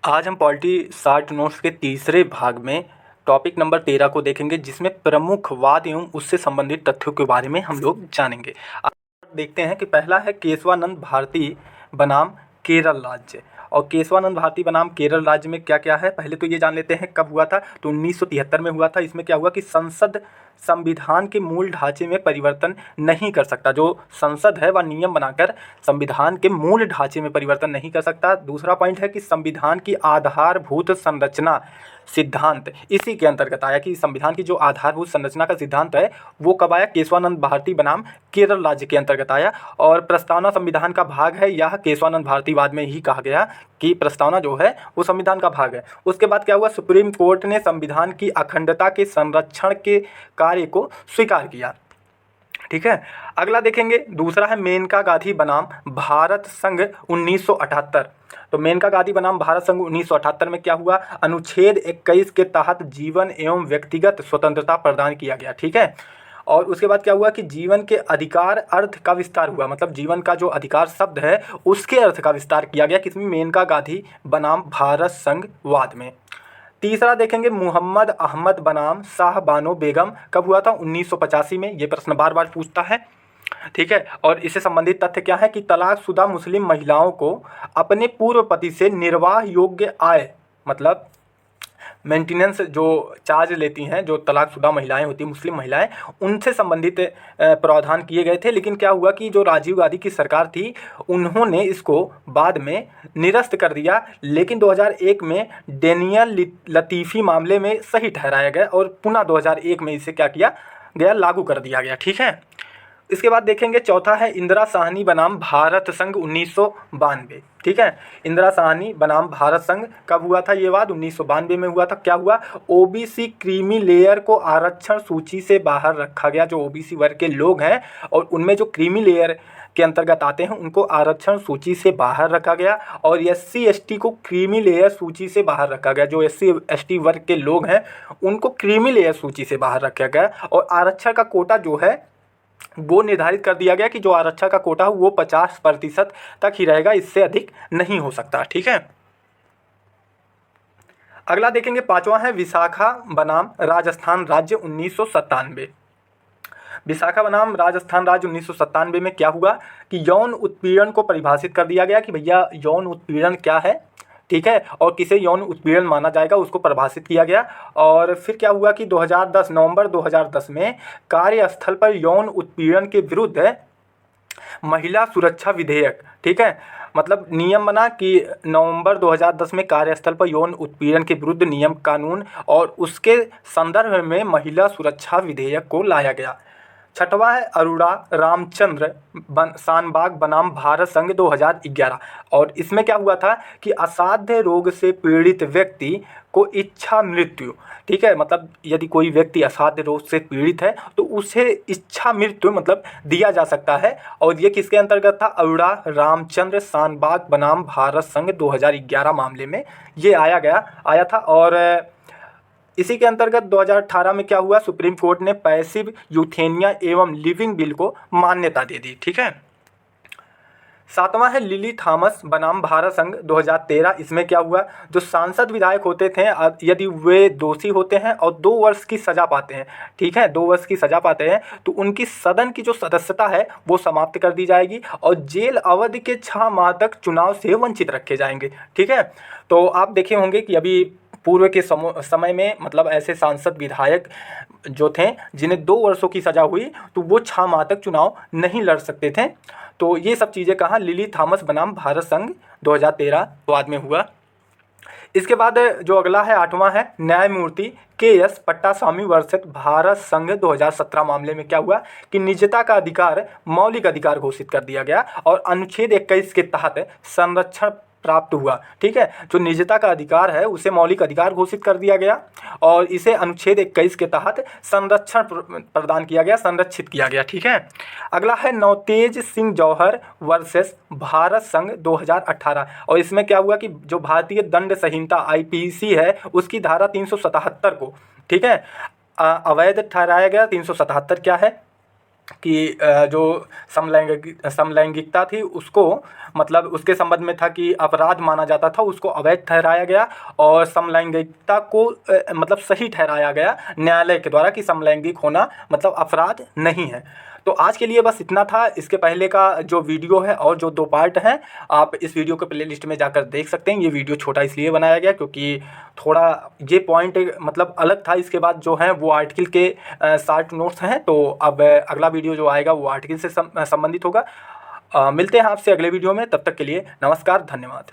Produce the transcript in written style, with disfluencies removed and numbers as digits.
आज हम polity short notes के तीसरे भाग में टॉपिक नंबर 13 को देखेंगे, जिसमें प्रमुख वाद एवं उससे संबंधित तथ्यों के बारे में हम लोग जानेंगे। आज देखते हैं कि पहला है केशवानंद भारती बनाम केरल राज्य। और केशवानंद भारती बनाम केरल राज्य में क्या क्या है, पहले तो ये जान लेते हैं कब हुआ था। तो 1973 में हुआ था। इसमें क्या हुआ कि संसद संविधान के मूल ढांचे में परिवर्तन नहीं कर सकता। जो संसद है वह नियम बनाकर संविधान के मूल ढांचे में परिवर्तन नहीं कर सकता। दूसरा पॉइंट है कि संविधान की आधारभूत संरचना सिद्धांत इसी के अंतर्गत आया, कि संविधान की जो आधारभूत संरचना का सिद्धांत है वो कब आया, केशवानंद भारती बनाम केरल राज्य के अंतर्गत आया। और प्रस्तावना संविधान का भाग है, यह केशवानंद भारतीवाद में ही कहा गया कि प्रस्तावना जो है वो संविधान का भाग है। उसके बाद क्या हुआ, सुप्रीम कोर्ट ने संविधान की अखंडता के संरक्षण के कार्य को स्वीकार किया। ठीक है, अगला देखेंगे, दूसरा है मेनका गांधी बनाम भारत संघ 1978। तो मेनका गांधी बनाम भारत संघ 1978 में क्या हुआ, अनुच्छेद 21 के तहत जीवन एवं व्यक्तिगत स्वतंत्रता प्रदान किया गया। ठीक है, और उसके बाद क्या हुआ कि जीवन के अधिकार अर्थ का विस्तार हुआ, मतलब जीवन का जो अधिकार शब्द है उसके अर्थ का विस्तार किया गया, किसमें, मेनका गांधी बनाम भारत संघ वाद में। तीसरा देखेंगे, मोहम्मद अहमद बनाम शाह बानो बेगम, कब हुआ था, 1985 में। ये प्रश्न बार बार पूछता है। ठीक है, और इससे संबंधित तथ्य क्या है कि तलाकशुदा मुस्लिम महिलाओं को अपने पूर्व पति से निर्वाह योग्य आय, मतलब मेंटेनेंस जो चार्ज लेती हैं, जो तलाकशुदा महिलाएं होती हैं, मुस्लिम महिलाएं, उनसे संबंधित प्रावधान किए गए थे। लेकिन क्या हुआ कि जो राजीव गांधी की सरकार थी उन्होंने इसको बाद में निरस्त कर दिया। लेकिन 2001 में डेनियल लतीफ़ी मामले में सही ठहराया गया और पुनः 2001 में इसे क्या किया गया, लागू कर दिया गया। ठीक है, इसके बाद देखेंगे, चौथा है इंदिरा साहनी बनाम भारत संघ 1992। ठीक है, इंदिरा साहनी बनाम भारत संघ कब हुआ था, ये वाद 1992 में हुआ था। क्या हुआ, ओबीसी क्रीमी लेयर को आरक्षण सूची से बाहर रखा गया। जो ओबीसी वर्ग के लोग हैं और उनमें जो क्रीमी लेयर के अंतर्गत आते हैं उनको आरक्षण सूची से बाहर रखा गया, और एससी एसटी को क्रीमी लेयर सूची से बाहर रखा गया। जो एससी एसटी वर्ग के लोग हैं उनको क्रीमी लेयर सूची से बाहर रखा गया, और आरक्षण का कोटा जो है वो निर्धारित कर दिया गया कि जो आरक्षण का कोटा हो वो 50% तक ही रहेगा, इससे अधिक नहीं हो सकता। ठीक है, अगला देखेंगे, पांचवा है विशाखा बनाम राजस्थान राज्य 1997। विशाखा बनाम राजस्थान राज्य 1997 में क्या हुआ कि यौन उत्पीड़न को परिभाषित कर दिया गया कि भैया यौन उत्पीड़न क्या है। ठीक है, और किसे यौन उत्पीड़न माना जाएगा उसको परिभाषित किया गया। और फिर क्या हुआ कि 2010 नवंबर 2010 में कार्यस्थल पर यौन उत्पीड़न के विरुद्ध महिला सुरक्षा विधेयक, ठीक है, मतलब नियम बना कि नवंबर 2010 में कार्यस्थल पर यौन उत्पीड़न के विरुद्ध नियम कानून और उसके संदर्भ में महिला सुरक्षा विधेयक को लाया गया। छठवां है अरोड़ा रामचंद्र शानबाग बनाम भारत संघ 2011। और इसमें क्या हुआ था कि असाध्य रोग से पीड़ित व्यक्ति को इच्छा मृत्यु, ठीक है, मतलब यदि कोई व्यक्ति असाध्य रोग से पीड़ित है तो उसे इच्छा मृत्यु मतलब दिया जा सकता है। और ये किसके अंतर्गत था, अरोड़ा रामचंद्र शानबाग बनाम भारत संघ 2011 मामले में ये आया था। और इसी के अंतर्गत 2018 में क्या हुआ, सुप्रीम कोर्ट ने पैसिव यूथेनिया एवं लिविंग बिल को मान्यता दे दी। ठीक है, सातवां है लिली थॉमस बनाम भारत संघ 2013। इसमें क्या हुआ, जो सांसद विधायक होते थे यदि वे दोषी होते हैं और 2 वर्ष की सजा पाते हैं, ठीक है, 2 वर्ष की सजा पाते हैं, तो उनकी सदन की जो सदस्यता है वो समाप्त कर दी जाएगी और जेल अवधि के 6 माह तक चुनाव से वंचित रखे जाएंगे। ठीक है, तो आप देखे होंगे कि अभी पूर्व के समय में मतलब ऐसे सांसद विधायक जो थे जिन्हें 2 वर्षों की सज़ा हुई तो वो 6 माह तक चुनाव नहीं लड़ सकते थे। तो ये सब चीज़ें कहाँ, लिली थॉमस बनाम भारत संघ 2013 बाद में हुआ। इसके बाद जो अगला है 8वां है न्यायमूर्ति के.एस. पट्टास्वामी वर्सेस भारत संघ 2017 मामले में क्या हुआ कि निजता का अधिकार मौलिक अधिकार घोषित कर दिया गया और अनुच्छेद 21 के तहत संरक्षण प्राप्त हुआ। ठीक है, जो निजता का अधिकार है उसे मौलिक अधिकार घोषित कर दिया गया और इसे अनुच्छेद 21 के तहत संरक्षण प्रदान किया गया, संरक्षित किया गया। ठीक है, अगला है नवतेज सिंह जौहर वर्सेस भारत संघ 2018। और इसमें क्या हुआ कि जो भारतीय दंड संहिता आईपीसी है उसकी धारा 377 को, ठीक है, अवैध ठहराया गया। 377 क्या है, कि जो समलैंगिकता थी उसको मतलब उसके संबंध में था कि अपराध माना जाता था, उसको अवैध ठहराया गया और समलैंगिकता को मतलब सही ठहराया गया न्यायालय के द्वारा कि समलैंगिक होना मतलब अपराध नहीं है। तो आज के लिए बस इतना था। इसके पहले का जो वीडियो है और जो 2 पार्ट हैं, आप इस वीडियो के प्लेलिस्ट में जाकर देख सकते हैं। ये वीडियो छोटा इसलिए बनाया गया क्योंकि थोड़ा ये पॉइंट मतलब अलग था। इसके बाद जो है वो आर्टिकल के शॉर्ट नोट्स हैं। तो अब अगला वीडियो जो आएगा वो आर्टिकल से संबंधित होगा। मिलते हैं आपसे अगले वीडियो में, तब तक के लिए नमस्कार, धन्यवाद।